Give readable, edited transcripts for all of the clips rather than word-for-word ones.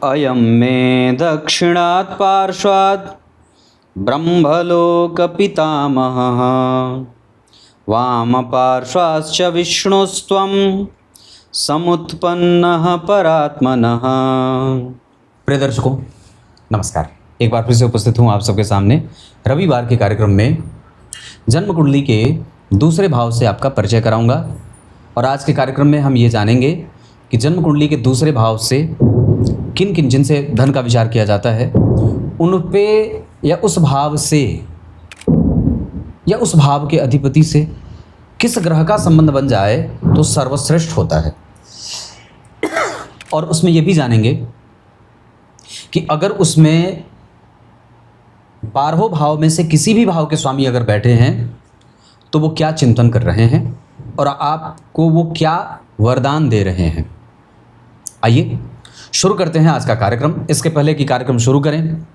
अयं मे दक्षिणात् पार्श्वात् ब्रह्मलोकपितामहः वामपार्श्वाश्च विष्णुस्त्वं समुत्पन्नः परात्मनः। प्रिय दर्शकों नमस्कार। एक बार फिर से उपस्थित हूँ आप सबके सामने रविवार के कार्यक्रम में। जन्म कुंडली के दूसरे भाव से आपका परिचय कराऊंगा और आज के कार्यक्रम में हम ये जानेंगे कि जन्म कुंडली के दूसरे भाव से किन किन जिनसे धन का विचार किया जाता है उन पे या उस भाव से या उस भाव के अधिपति से किस ग्रह का संबंध बन जाए तो सर्वश्रेष्ठ होता है। और उसमें ये भी जानेंगे कि अगर उसमें 12 भाव में से किसी भी भाव के स्वामी अगर बैठे हैं तो वो क्या चिंतन कर रहे हैं और आपको वो क्या वरदान दे रहे हैं। आइए शुरू करते हैं आज का कार्यक्रम। इसके पहले कि कार्यक्रम शुरू करें,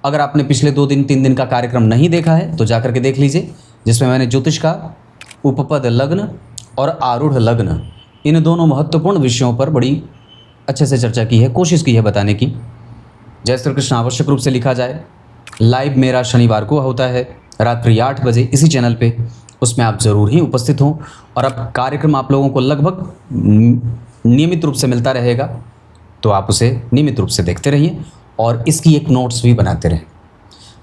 अगर आपने पिछले 2-3 दिन का कार्यक्रम नहीं देखा है तो जाकर के देख लीजिए, जिसमें मैंने ज्योतिष का उपपद लग्न और आरूढ़ लग्न इन दोनों महत्वपूर्ण विषयों पर बड़ी अच्छे से चर्चा की है, कोशिश की है बताने की। जय श्री कृष्ण आवश्यक रूप से लिखा जाए। लाइव मेरा शनिवार को होता है रात्रि 8 बजे इसी चैनल पे, उसमें आप ज़रूर ही उपस्थित हों। और अब कार्यक्रम आप लोगों को लगभग नियमित रूप से मिलता रहेगा, तो आप उसे नियमित रूप से देखते रहिए और इसकी एक नोट्स भी बनाते रहें।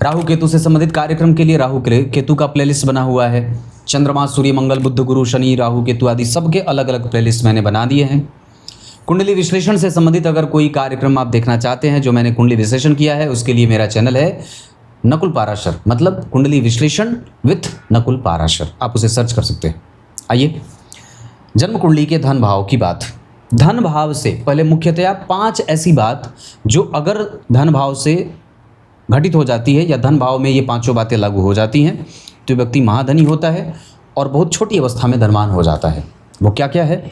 राहु केतु से संबंधित कार्यक्रम के लिए राहु केतु का प्लेलिस्ट बना हुआ है। चंद्रमा, सूर्य, मंगल, बुध, गुरु, शनि, राहु केतु आदि सबके अलग अलग प्लेलिस्ट मैंने बना दिए हैं। कुंडली विश्लेषण से संबंधित अगर कोई कार्यक्रम आप देखना चाहते हैं जो मैंने कुंडली विश्लेषण किया है, उसके लिए मेरा चैनल है नकुल पाराशर, मतलब कुंडली विश्लेषण विथ नकुल पाराशर, आप उसे सर्च कर सकते हैं। आइए जन्म कुंडली के धन भाव की बात। धन भाव से पहले मुख्यतया 5 ऐसी बात जो अगर धन भाव से घटित हो जाती है या धन भाव में ये 5 बातें लागू हो जाती हैं तो व्यक्ति महाधनी होता है और बहुत छोटी अवस्था में धनवान हो जाता है। वो क्या क्या है?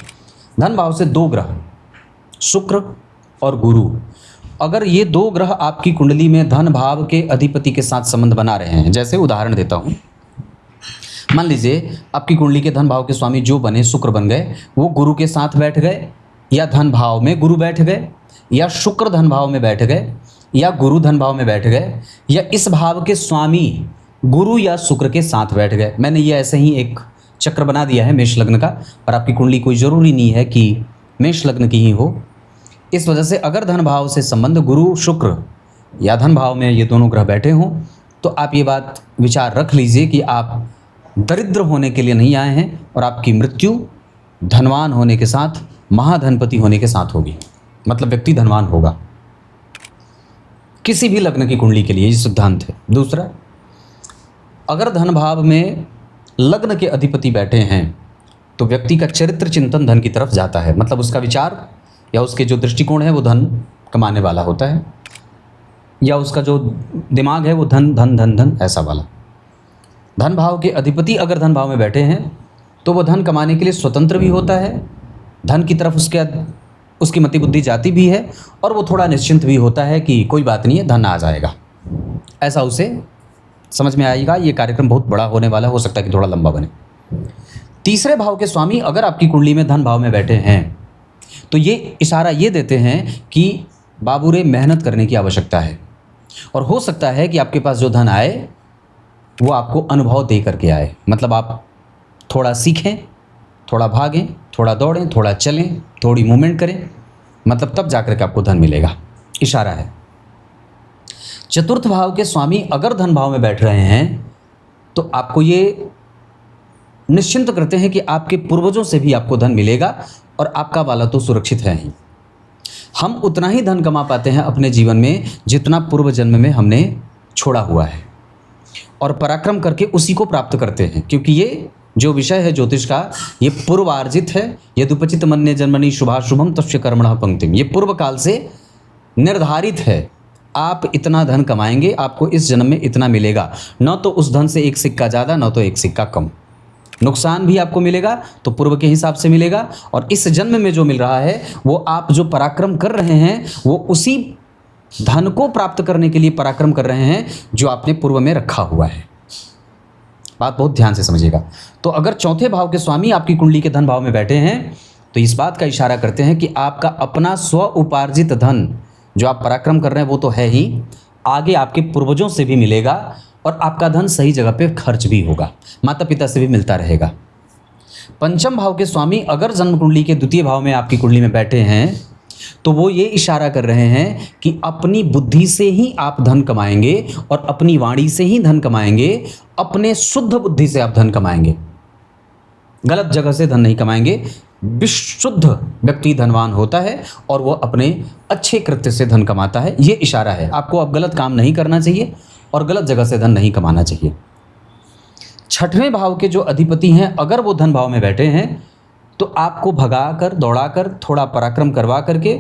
धन भाव से 2 ग्रह शुक्र और गुरु, अगर ये 2 ग्रह आपकी कुंडली में धन भाव के अधिपति के साथ संबंध बना रहे हैं, जैसे उदाहरण देता हूँ, मान लीजिए आपकी कुंडली के धन भाव के स्वामी जो बने शुक्र बन गए, वो गुरु के साथ बैठ गए या धन भाव में गुरु बैठ गए या शुक्र धन भाव में बैठ गए या गुरु धन भाव में बैठ गए या इस भाव के स्वामी गुरु या शुक्र के साथ बैठ गए। मैंने ये ऐसे ही एक चक्र बना दिया है मेष लग्न का, और आपकी कुंडली कोई ज़रूरी नहीं है कि मेष लग्न की ही हो। इस वजह से अगर धन भाव से संबंध गुरु शुक्र या धन भाव में ये दोनों ग्रह बैठे हों तो आप ये बात विचार रख लीजिए कि आप दरिद्र होने के लिए नहीं आए हैं और आपकी मृत्यु धनवान होने के साथ, महाधनपति होने के साथ होगी, मतलब व्यक्ति धनवान होगा किसी भी लग्न की कुंडली के लिए, ये सिद्धांत है। दूसरा, अगर धन भाव में लग्न के अधिपति बैठे हैं तो व्यक्ति का चरित्र चिंतन धन की तरफ जाता है, मतलब उसका विचार या उसके जो दृष्टिकोण है वो धन कमाने वाला होता है, या उसका जो दिमाग है वो धन धन धन धन ऐसा वाला। धन भाव के अधिपति अगर धन भाव में बैठे हैं तो वो धन कमाने के लिए स्वतंत्र भी होता है, धन की तरफ उसकी मति बुद्धि जाती भी है और वो थोड़ा निश्चिंत भी होता है कि कोई बात नहीं है, धन आ जाएगा, ऐसा उसे समझ में आएगा। ये कार्यक्रम बहुत बड़ा होने वाला, हो सकता है कि थोड़ा लंबा बने। तीसरे भाव के स्वामी अगर आपकी कुंडली में धन भाव में बैठे हैं तो ये इशारा ये देते हैं कि बाबू रे मेहनत करने की आवश्यकता है, और हो सकता है कि आपके पास जो धन आए वो आपको अनुभव दे करके आए, मतलब आप थोड़ा सीखें, थोड़ा भागें, थोड़ा दौड़ें, थोड़ा चलें, थोड़ी मूवमेंट करें, मतलब तब जाकर के आपको धन मिलेगा, इशारा है। चतुर्थ भाव के स्वामी अगर धन भाव में बैठ रहे हैं तो आपको ये निश्चिंत करते हैं कि आपके पूर्वजों से भी आपको धन मिलेगा और आपका वाला तो सुरक्षित है ही। हम उतना ही धन कमा पाते हैं अपने जीवन में जितना पूर्व जन्म में हमने छोड़ा हुआ है, और पराक्रम करके उसी को प्राप्त करते हैं, क्योंकि ये जो विषय है ज्योतिष का ये पूर्वार्जित है। यदुपचित मन्ये जन्मनि शुभाशुभम तस्य कर्मणः पंक्तिम, ये पूर्व काल से निर्धारित है। आप इतना धन कमाएंगे, आपको इस जन्म में इतना मिलेगा, न तो उस धन से एक सिक्का ज़्यादा न तो एक सिक्का कम। नुकसान भी आपको मिलेगा तो पूर्व के हिसाब से मिलेगा, और इस जन्म में जो मिल रहा है वो आप जो पराक्रम कर रहे हैं वो उसी धन को प्राप्त करने के लिए पराक्रम कर रहे हैं जो आपने पूर्व में रखा हुआ है। बात बहुत ध्यान से समझिएगा। तो अगर चौथे भाव के स्वामी आपकी कुंडली के धन भाव में बैठे हैं तो इस बात का इशारा करते हैं कि आपका अपना स्व उपार्जित धन जो आप पराक्रम कर रहे हैं वो तो है ही, आगे आपके पूर्वजों से भी मिलेगा और आपका धन सही जगह पे खर्च भी होगा, माता पिता से भी मिलता रहेगा। पंचम भाव के स्वामी अगर जन्म कुंडली के द्वितीय भाव में आपकी कुंडली में बैठे हैं तो वो ये इशारा कर रहे हैं कि अपनी बुद्धि से ही आप धन कमाएंगे और अपनी वाणी से ही धन कमाएंगे, अपने शुद्ध बुद्धि से आप धन कमाएंगे, गलत जगह से धन नहीं कमाएंगे। विशुद्ध व्यक्ति धनवान होता है और वो अपने अच्छे कृत्य से धन कमाता है, ये इशारा है। आपको अब गलत काम नहीं करना चाहिए और गलत जगह से धन नहीं कमाना चाहिए। छठवें भाव के जो अधिपति हैं अगर वो धन भाव में बैठे हैं तो आपको भगाकर दौड़ाकर थोड़ा पराक्रम करवा करके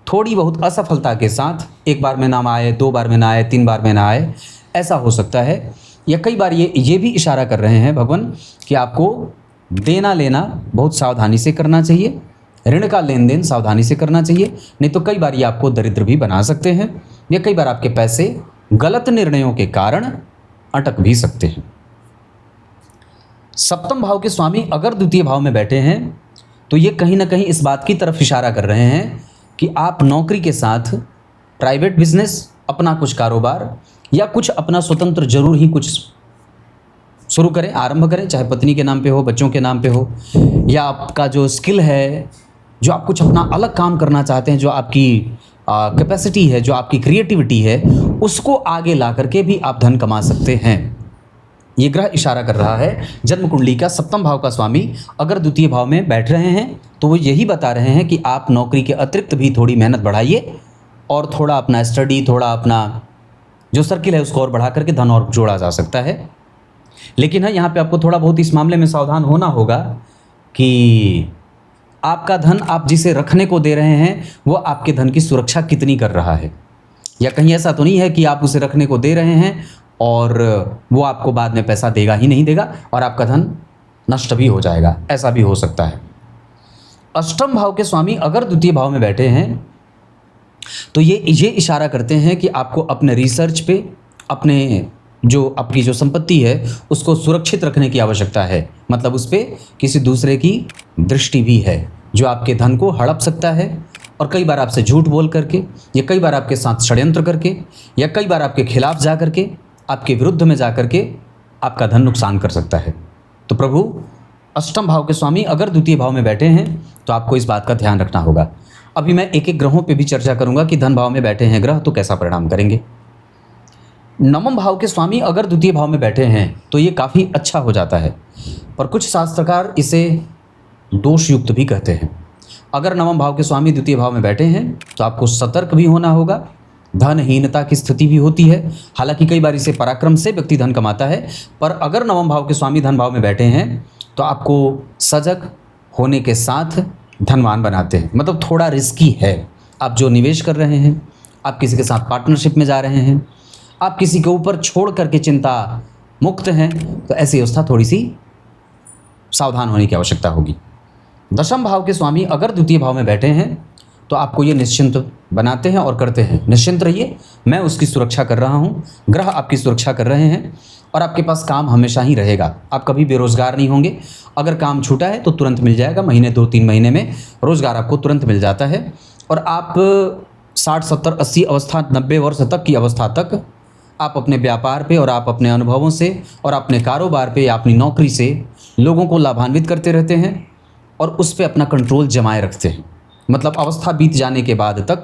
थोड़ी बहुत असफलता के साथ, एक बार में ना आए, दो बार में ना आए, तीन बार में ना आए, ऐसा हो सकता है। या कई बार ये भी इशारा कर रहे हैं भगवान कि आपको देना लेना बहुत सावधानी से करना चाहिए, ऋण का लेन देन सावधानी से करना चाहिए, नहीं तो कई बार ये आपको दरिद्र भी बना सकते हैं या कई बार आपके पैसे गलत निर्णयों के कारण अटक भी सकते हैं। सप्तम भाव के स्वामी अगर द्वितीय भाव में बैठे हैं तो ये कहीं ना कहीं इस बात की तरफ इशारा कर रहे हैं कि आप नौकरी के साथ प्राइवेट बिजनेस, अपना कुछ कारोबार या कुछ अपना स्वतंत्र जरूर ही कुछ शुरू करें, आरंभ करें, चाहे पत्नी के नाम पे हो, बच्चों के नाम पे हो, या आपका जो स्किल है, जो आप कुछ अपना अलग काम करना चाहते हैं, जो आपकी कैपेसिटी है, जो आपकी क्रिएटिविटी है, उसको आगे ला करके भी आप धन कमा सकते हैं। ये ग्रह इशारा कर रहा है। जन्म कुंडली का सप्तम भाव का स्वामी अगर द्वितीय भाव में बैठ रहे हैं तो वो यही बता रहे हैं कि आप नौकरी के अतिरिक्त भी थोड़ी मेहनत बढ़ाइए और थोड़ा अपना स्टडी, थोड़ा अपना जो सर्किल है उसको और बढ़ा करके धन और जोड़ा जा सकता है। लेकिन है यहाँ पे आपको थोड़ा बहुत इस मामले में सावधान होना होगा कि आपका धन आप जिसे रखने को दे रहे हैं वो आपके धन की सुरक्षा कितनी कर रहा है, या कहीं ऐसा तो नहीं है कि आप उसे रखने को दे रहे हैं और वो आपको बाद में पैसा देगा ही नहीं देगा और आपका धन नष्ट भी हो जाएगा, ऐसा भी हो सकता है। अष्टम भाव के स्वामी अगर द्वितीय भाव में बैठे हैं तो ये इशारा करते हैं कि आपको अपने रिसर्च पे, अपने जो आपकी जो संपत्ति है उसको सुरक्षित रखने की आवश्यकता है। मतलब उस पर किसी दूसरे की दृष्टि भी है जो आपके धन को हड़प सकता है और कई बार आपसे झूठ बोल करके या कई बार आपके साथ षड्यंत्र करके या कई बार आपके खिलाफ जा करके, आपके विरुद्ध में जा करके आपका धन नुकसान कर सकता है। तो प्रभु अष्टम भाव के स्वामी अगर द्वितीय भाव में बैठे हैं तो आपको इस बात का ध्यान रखना होगा। अभी मैं एक एक ग्रहों पे भी चर्चा करूंगा कि धन भाव में बैठे हैं ग्रह तो कैसा परिणाम करेंगे। नवम भाव के स्वामी अगर द्वितीय भाव में बैठे हैं तो ये काफ़ी अच्छा हो जाता है, पर कुछ शास्त्रकार इसे दोष युक्त भी कहते हैं। अगर नवम भाव के स्वामी द्वितीय भाव में बैठे हैं तो आपको सतर्क भी होना होगा, धनहीनता की स्थिति भी होती है। हालांकि कई बार इसे पराक्रम से व्यक्ति धन कमाता है, पर अगर नवम भाव के स्वामी धन भाव में बैठे हैं तो आपको सजग होने के साथ धनवान बनाते हैं। मतलब थोड़ा रिस्की है, आप जो निवेश कर रहे हैं, आप किसी के साथ पार्टनरशिप में जा रहे हैं, आप किसी के ऊपर छोड़ करके चिंता मुक्त हैं, तो ऐसी अवस्था थोड़ी सी सावधान होने की आवश्यकता होगी। दशम भाव के स्वामी अगर द्वितीय भाव में बैठे हैं तो आपको ये निश्चिंत बनाते हैं और करते हैं, निश्चिंत रहिए, मैं उसकी सुरक्षा कर रहा हूँ, ग्रह आपकी सुरक्षा कर रहे हैं और आपके पास काम हमेशा ही रहेगा। आप कभी बेरोजगार नहीं होंगे। अगर काम छूटा है तो तुरंत मिल जाएगा, महीने 2-3 महीने में रोजगार आपको तुरंत मिल जाता है। और आप 60, 70, 80 अवस्था, 90 वर्ष तक की अवस्था तक आप अपने व्यापार पे और आप अपने अनुभवों से और अपने कारोबार पे या अपनी नौकरी से लोगों को लाभान्वित करते रहते हैं और उस पर अपना कंट्रोल जमाए रखते हैं। मतलब अवस्था बीत जाने के बाद तक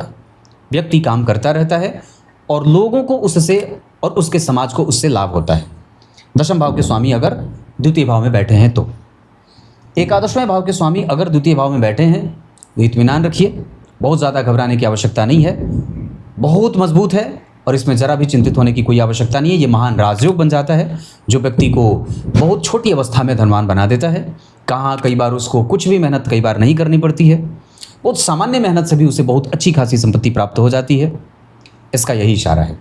व्यक्ति काम करता रहता है और लोगों को उससे और उसके समाज को उससे लाभ होता है। दशम भाव के स्वामी अगर द्वितीय भाव में बैठे हैं तो। एकादशवें भाव के स्वामी अगर द्वितीय भाव में बैठे हैं तो इत्मीनान रखिए, बहुत ज़्यादा घबराने की आवश्यकता नहीं है, बहुत मजबूत है और इसमें ज़रा भी चिंतित होने की कोई आवश्यकता नहीं है। ये महान राजयोग बन जाता है जो व्यक्ति को बहुत छोटी अवस्था में धनवान बना देता है। कहाँ कई बार उसको कुछ भी मेहनत कई बार नहीं करनी पड़ती है, बहुत सामान्य मेहनत से भी उसे बहुत अच्छी खासी संपत्ति प्राप्त हो जाती है। इसका यही इशारा है।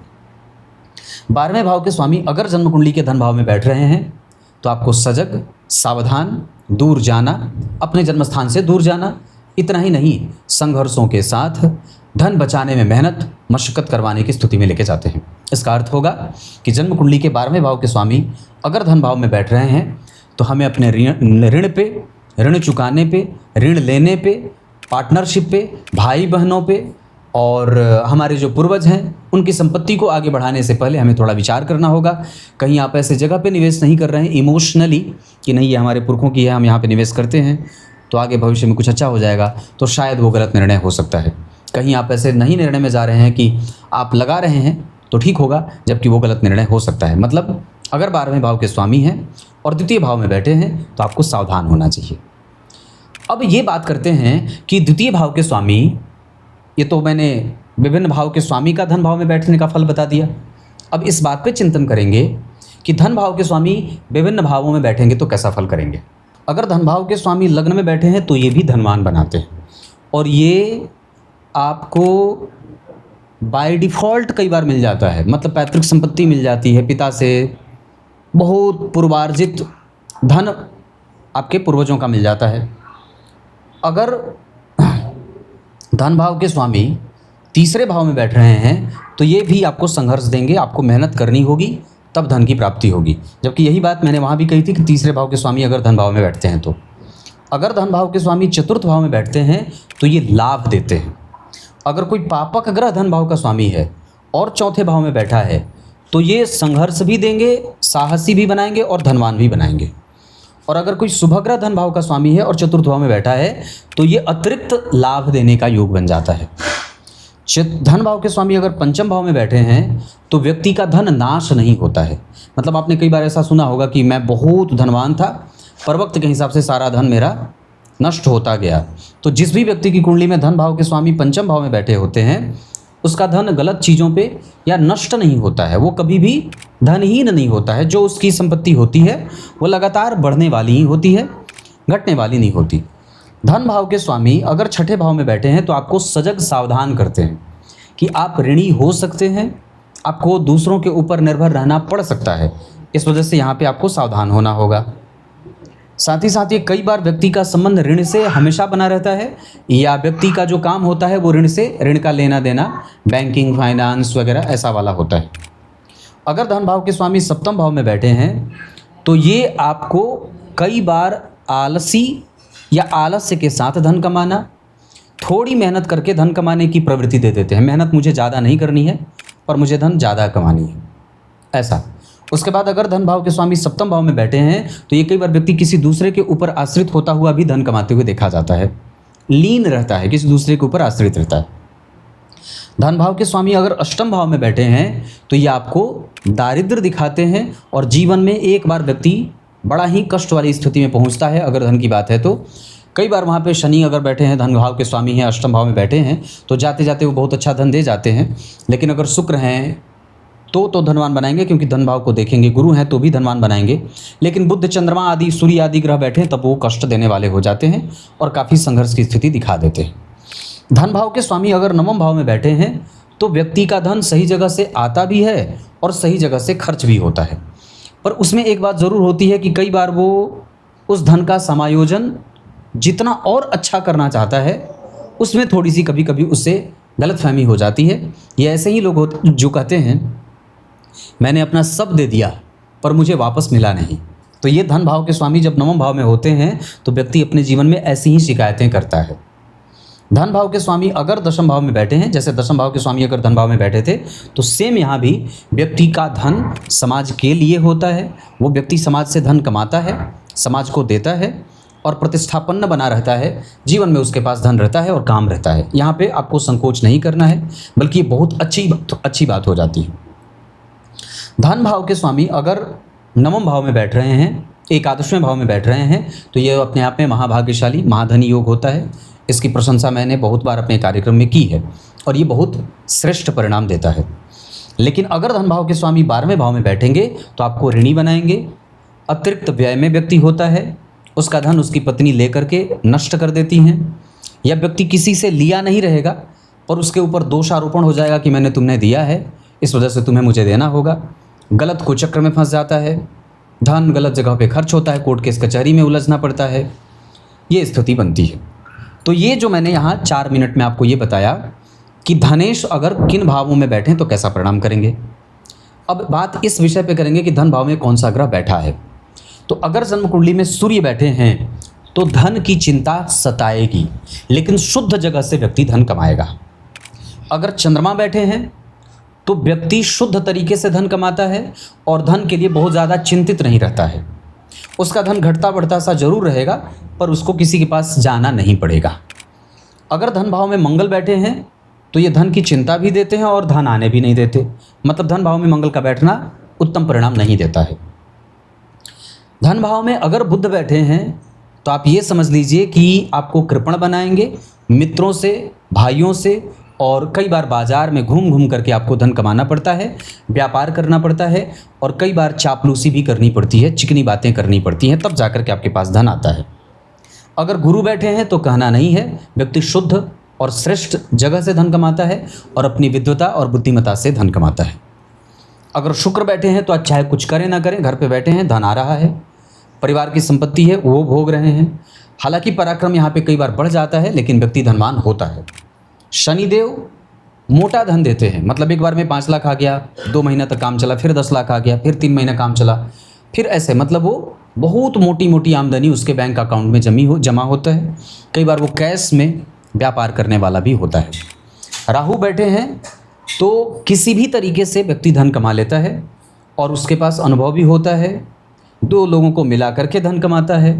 12वें भाव के स्वामी अगर जन्म कुंडली के धन भाव में बैठ रहे हैं तो आपको सजग, सावधान, दूर जाना, अपने जन्मस्थान से दूर जाना, इतना ही नहीं संघर्षों के साथ धन बचाने में मेहनत, मशक्कत करवाने की स्थिति में लेके जाते हैं। इसका अर्थ होगा कि जन्म कुंडली के 12वें भाव के स्वामी अगर धन भाव में बैठ रहे हैं तो हमें अपने ऋण पे ऋण चुकाने पे, ऋण लेने पे, पार्टनरशिप पे, भाई बहनों पे, और हमारे जो पूर्वज हैं उनकी संपत्ति को आगे बढ़ाने से पहले हमें थोड़ा विचार करना होगा। कहीं आप ऐसे जगह पे निवेश नहीं कर रहे हैं इमोशनली कि नहीं ये हमारे पुरखों की है, हम यहाँ पे निवेश करते हैं तो आगे भविष्य में कुछ अच्छा हो जाएगा, तो शायद वो गलत निर्णय हो सकता है। कहीं आप ऐसे नहीं निर्णय में जा रहे हैं कि आप लगा रहे हैं तो ठीक होगा, जबकि वो गलत निर्णय हो सकता है। मतलब अगर 12वें भाव के स्वामी हैं और द्वितीय भाव में बैठे हैं तो आपको सावधान होना चाहिए। अब ये बात करते हैं कि द्वितीय भाव के स्वामी, ये तो मैंने विभिन्न भाव के स्वामी का धन भाव में बैठने का फल बता दिया। अब इस बात पे चिंतन करेंगे कि धन भाव के स्वामी विभिन्न भावों में बैठेंगे तो कैसा फल करेंगे। अगर धन भाव के स्वामी लग्न में बैठे हैं तो ये भी धनवान बनाते हैं, और ये आपको बाय डिफ़ॉल्ट कई बार मिल जाता है। मतलब पैतृक संपत्ति मिल जाती है, पिता से बहुत पूर्वार्जित धन आपके पूर्वजों का मिल जाता है। अगर धन भाव के स्वामी तीसरे भाव में बैठ रहे हैं तो ये भी आपको संघर्ष देंगे, आपको मेहनत करनी होगी तब धन की प्राप्ति होगी। जबकि यही बात मैंने वहाँ भी कही थी कि तीसरे भाव के स्वामी अगर धन भाव में बैठते हैं तो। अगर धन भाव के स्वामी चतुर्थ भाव में बैठते हैं तो ये लाभ देते हैं। अगर कोई पापक ग्रह धन भाव का स्वामी है और चौथे भाव में बैठा है तो ये संघर्ष भी देंगे, साहसी भी बनाएंगे और धनवान भी बनाएंगे। और अगर कोई शुभग्रह धन भाव का स्वामी है और चतुर्थ भाव में बैठा है तो ये अतिरिक्त लाभ देने का योग बन जाता है। धन भाव के स्वामी अगर पंचम भाव में बैठे हैं तो व्यक्ति का धन नाश नहीं होता है। मतलब आपने कई बार ऐसा सुना होगा कि मैं बहुत धनवान था पर वक्त के हिसाब से सारा धन मेरा नष्ट होता गया। तो जिस भी व्यक्ति की कुंडली में धन भाव के स्वामी पंचम भाव में बैठे होते हैं उसका धन गलत चीज़ों पे या नष्ट नहीं होता है, वो कभी भी धनहीन नहीं होता है। जो उसकी संपत्ति होती है वो लगातार बढ़ने वाली ही होती है, घटने वाली नहीं होती। धन भाव के स्वामी अगर छठे भाव में बैठे हैं तो आपको सजग सावधान करते हैं कि आप ऋणी हो सकते हैं, आपको दूसरों के ऊपर निर्भर रहना पड़ सकता है। इस वजह से यहाँ पे आपको सावधान होना होगा। साथ ही साथ ये कई बार व्यक्ति का संबंध ऋण से हमेशा बना रहता है, या व्यक्ति का जो काम होता है वो ऋण से, ऋण का लेना देना, बैंकिंग, फाइनेंस वगैरह ऐसा वाला होता है। अगर धन भाव के स्वामी सप्तम भाव में बैठे हैं तो ये आपको कई बार आलसी या आलस्य के साथ धन कमाना, थोड़ी मेहनत करके धन कमाने की प्रवृत्ति दे देते हैं। मेहनत मुझे ज़्यादा नहीं करनी है पर मुझे धन ज़्यादा कमानी है, ऐसा। उसके बाद अगर धन भाव के स्वामी सप्तम भाव में बैठे हैं तो ये कई बार व्यक्ति किसी दूसरे के ऊपर आश्रित होता हुआ भी धन कमाते हुए देखा जाता है, लीन रहता है, किसी दूसरे के ऊपर आश्रित रहता है। धन भाव के स्वामी अगर अष्टम भाव में बैठे हैं तो ये आपको दारिद्र्य दिखाते हैं और जीवन में एक बार व्यक्ति बड़ा ही कष्ट वाली स्थिति में पहुंचता है। अगर धन की बात है तो कई बार वहाँ पे शनि अगर बैठे हैं, धन भाव के स्वामी हैं, अष्टम भाव में बैठे हैं तो जाते जाते वो बहुत अच्छा धन दे जाते हैं। लेकिन अगर शुक्र हैं तो धनवान बनाएंगे, क्योंकि धन भाव को देखेंगे, गुरु हैं तो भी धनवान बनाएंगे। लेकिन बुध, चंद्रमा आदि, सूर्य आदि ग्रह बैठे तब वो कष्ट देने वाले हो जाते हैं और काफ़ी संघर्ष की स्थिति दिखा देते हैं। धन भाव के स्वामी अगर नवम भाव में बैठे हैं तो व्यक्ति का धन सही जगह से आता भी है और सही जगह से खर्च भी होता है। पर उसमें एक बात ज़रूर होती है कि कई बार वो उस धन का समायोजन जितना और अच्छा करना चाहता है उसमें थोड़ी सी कभी कभी उससे गलतफहमी हो जाती है। ये ऐसे ही लोग होते जो कहते हैं मैंने अपना सब दे दिया पर मुझे वापस मिला नहीं। तो ये धन भाव के स्वामी जब नवम भाव में होते हैं तो व्यक्ति अपने जीवन में ऐसी ही शिकायतें करता है। धन भाव के स्वामी अगर दशम भाव में बैठे हैं, जैसे दशम भाव के स्वामी अगर धन भाव में बैठे थे तो सेम यहाँ भी व्यक्ति का धन समाज के लिए होता है। वो व्यक्ति समाज से धन कमाता है, समाज को देता है और प्रतिष्ठापन्न बना रहता है। जीवन में उसके पास धन रहता है और काम रहता है। यहाँ पे आपको संकोच नहीं करना है, बल्कि बहुत अच्छी बात हो जाती है। धन भाव के स्वामी अगर नवम भाव में बैठ रहे हैं, एकादशवें भाव में बैठ रहे हैं तो ये अपने आप में महाभाग्यशाली, महाधनी योग होता है। इसकी प्रशंसा मैंने बहुत बार अपने कार्यक्रम में की है और ये बहुत श्रेष्ठ परिणाम देता है। लेकिन अगर धन भाव के स्वामी 12वें भाव में बैठेंगे तो आपको ऋणी बनाएंगे। अतिरिक्त व्यय में व्यक्ति होता है, उसका धन उसकी पत्नी लेकर के नष्ट कर देती हैं, या व्यक्ति किसी से लिया नहीं रहेगा पर उसके ऊपर दोषारोपण हो जाएगा कि मैंने तुमने दिया है इस वजह से तुम्हें मुझे देना होगा। गलत कुचक्र में फंस जाता है, धन गलत जगह पे खर्च होता है, कोर्ट केस कचहरी में उलझना पड़ता है, ये स्थिति बनती है। तो ये जो मैंने यहाँ 4 मिनट में आपको ये बताया कि धनेश अगर किन भावों में बैठें तो कैसा परिणाम करेंगे। अब बात इस विषय पे करेंगे कि धन भाव में कौन सा ग्रह बैठा है। तो अगर जन्म कुंडली में सूर्य बैठे हैं तो धन की चिंता सताएगी, लेकिन शुद्ध जगह से व्यक्ति धन कमाएगा। अगर चंद्रमा बैठे हैं तो व्यक्ति शुद्ध तरीके से धन कमाता है और धन के लिए बहुत ज़्यादा चिंतित नहीं रहता है। उसका धन घटता बढ़ता सा जरूर रहेगा, पर उसको किसी के पास जाना नहीं पड़ेगा। अगर धन भाव में मंगल बैठे हैं तो ये धन की चिंता भी देते हैं और धन आने भी नहीं देते। मतलब धन भाव में मंगल का बैठना उत्तम परिणाम नहीं देता है। धन भाव में अगर बुध बैठे हैं तो आप ये समझ लीजिए कि आपको कृपण बनाएंगे, मित्रों से, भाइयों से, और कई बार बाजार में घूम घूम करके आपको धन कमाना पड़ता है, व्यापार करना पड़ता है, और कई बार चापलूसी भी करनी पड़ती है, चिकनी बातें करनी पड़ती हैं, तब जाकर के आपके पास धन आता है। अगर गुरु बैठे हैं तो कहना नहीं है, व्यक्ति शुद्ध और श्रेष्ठ जगह से धन कमाता है और अपनी विद्वता और बुद्धिमत्ता से धन कमाता है। अगर शुक्र बैठे हैं तो अच्छा है, कुछ करें ना करें, घर पे बैठे हैं, धन आ रहा है, परिवार की संपत्ति है वो भोग रहे हैं। हालांकि पराक्रम यहाँ पे कई बार बढ़ जाता है, लेकिन व्यक्ति धनवान होता है। शनिदेव मोटा धन देते हैं, मतलब एक बार में 5 लाख आ गया, 2 महीना तक काम चला, फिर 10 लाख आ गया, फिर 3 महीना काम चला, फिर ऐसे, मतलब वो बहुत मोटी मोटी आमदनी उसके बैंक अकाउंट में जमा होता है। कई बार वो कैश में व्यापार करने वाला भी होता है। राहु बैठे हैं तो किसी भी तरीके से व्यक्ति धन कमा लेता है और उसके पास अनुभव भी होता है, 2 लोगों को मिला करके धन कमाता है,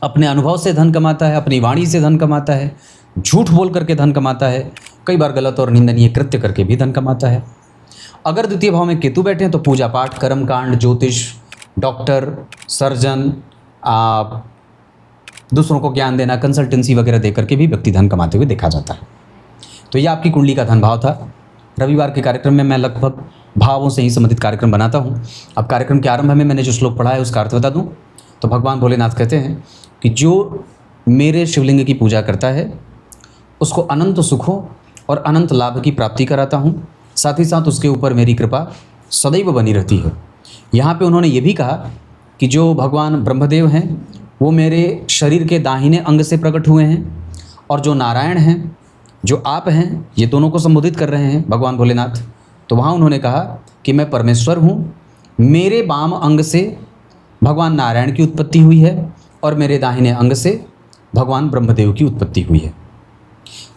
अपने अनुभव से धन कमाता है, अपनी वाणी से धन कमाता है, झूठ बोल करके धन कमाता है, कई बार गलत और निंदनीय कृत्य करके भी धन कमाता है। अगर द्वितीय भाव में केतु बैठे हैं तो पूजा पाठ, कर्मकांड, ज्योतिष, डॉक्टर, सर्जन, दूसरों को ज्ञान देना, कंसल्टेंसी वगैरह दे करके भी व्यक्ति धन कमाते हुए देखा जाता है। तो यह आपकी कुंडली का धन भाव था। रविवार के कार्यक्रम में मैं लगभग भावों से ही संबंधित कार्यक्रम बनाता हूँ। अब कार्यक्रम के आरंभ में मैंने जो श्लोक पढ़ा है उसका अर्थ बता दूँ तो भगवान भोलेनाथ कहते हैं कि जो मेरे शिवलिंग की पूजा करता है उसको अनंत सुखों और अनंत लाभ की प्राप्ति कराता हूँ, साथ ही साथ उसके ऊपर मेरी कृपा सदैव बनी रहती है। यहाँ पे उन्होंने ये भी कहा कि जो भगवान ब्रह्मदेव हैं वो मेरे शरीर के दाहिने अंग से प्रकट हुए हैं, और जो नारायण हैं, जो आप हैं, ये दोनों को संबोधित कर रहे हैं भगवान भोलेनाथ। तो वहाँ उन्होंने कहा कि मैं परमेश्वर हूँ, मेरे वाम अंग से भगवान नारायण की उत्पत्ति हुई है और मेरे दाहिने अंग से भगवान ब्रह्मदेव की उत्पत्ति हुई है।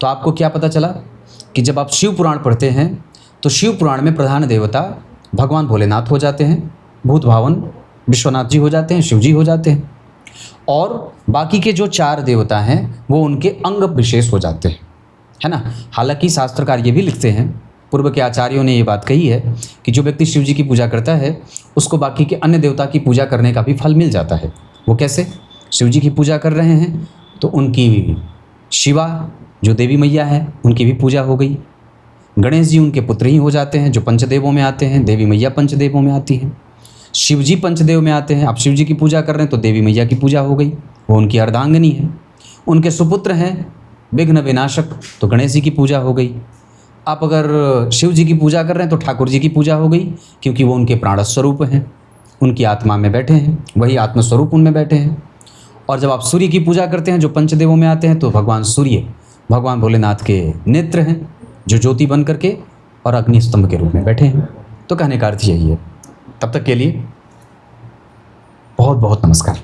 तो आपको क्या पता चला कि जब आप शिव पुराण पढ़ते हैं तो शिव पुराण में प्रधान देवता भगवान भोलेनाथ हो जाते हैं, भूत भावन विश्वनाथ जी हो जाते हैं, शिव जी हो जाते हैं, और बाकी के जो 4 देवता हैं वो उनके अंग विशेष हो जाते हैं, है ना। हालांकि शास्त्रकार ये भी लिखते हैं, पूर्व के आचार्यों ने ये बात कही है कि जो व्यक्ति शिव जी की पूजा करता है उसको बाकी के अन्य देवता की पूजा करने का भी फल मिल जाता है। वो कैसे? शिव जी की पूजा कर रहे हैं तो उनकी शिवा जो देवी मैया है उनकी भी पूजा हो गई, गणेश जी उनके पुत्र ही हो जाते हैं जो पंचदेवों में आते हैं, देवी मैया पंचदेवों में आती हैं, शिव जी पंचदेव में आते हैं। आप शिव जी की पूजा कर रहे हैं तो देवी मैया की पूजा हो गई, वो उनकी अर्धांगिनी है। उनके सुपुत्र हैं विघ्न विनाशक, तो गणेश जी की पूजा हो गई। आप अगर शिव जी की पूजा कर रहे हैं तो ठाकुर जी की पूजा हो गई, क्योंकि वो उनके प्राण स्वरूप हैं, उनकी आत्मा में बैठे हैं, वही आत्मस्वरूप उनमें बैठे हैं। और जब आप सूर्य की पूजा करते हैं जो पंचदेवों में आते हैं तो भगवान सूर्य भगवान भोलेनाथ के नेत्र हैं जो ज्योति बन करके और अग्नि स्तंभ के रूप में बैठे हैं। तो कहने का अर्थ यही है। तब तक के लिए बहुत बहुत नमस्कार।